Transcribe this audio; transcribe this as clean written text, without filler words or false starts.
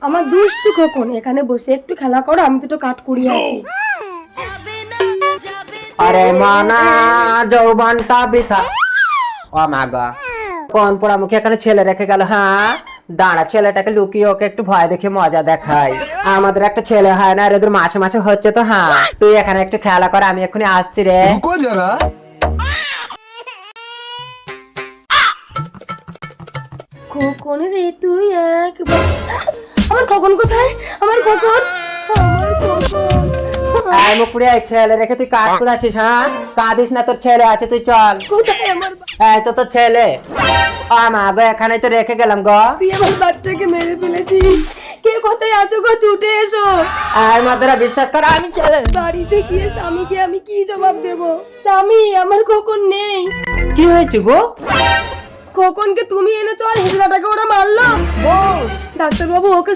আমার দুষ্টু খোকন, এখানে বসে একটু খেলা করো, আমি দুটো কাট কুড়িয়ে আসি। আরে মানা যৌবনটা বৃথা। ও মা গো, কোন পোড়ামুখী এখানে ছেলে রেখে গেল? হ্যাঁ দাঁড়া, ছেলেটাকে লুকিয়ে ওকে একটু ভয় দেখে মজা দেখাই। আমাদের একটা ছেলে হয় না, এদের মাসে মাসে হচ্ছে তো। হ্যাঁ তুই এখানে একটু খেলা কর, আমি এক্ষুনি আসছি রে। रुको जरा। খোকন রে তুই একবার, আমার খোকন কোথায়? আমার খোকন, আমার খোকন। এই মুকুড়ি, এই ছেলে রেখে তুই কাজ করাছিস? হ্যাঁ কাঁদিস না, তোর ছেলে আছে, তুই চল। কোথায় আমার এই তো তোর ছেলে। মা গো, এখানে তো রেখে গেলাম গো। তুই আমার বাচ্চাকে মেরে ফেলেছিস। কে কোথায় আছো গো? ছুটে এসো। এই মাদারা, বিশ্বাস কর আমি ছেলে। বাড়িতে গিয়ে স্বামীকে আমি কি জবাব দেব? স্বামী, আমার খোকন নেই। কি হয়েছে গো? খোকনকে তুমি এনেছো আর হিজড়াটাকে ওরা মারলো। ডাক্তারবাবু, ওকে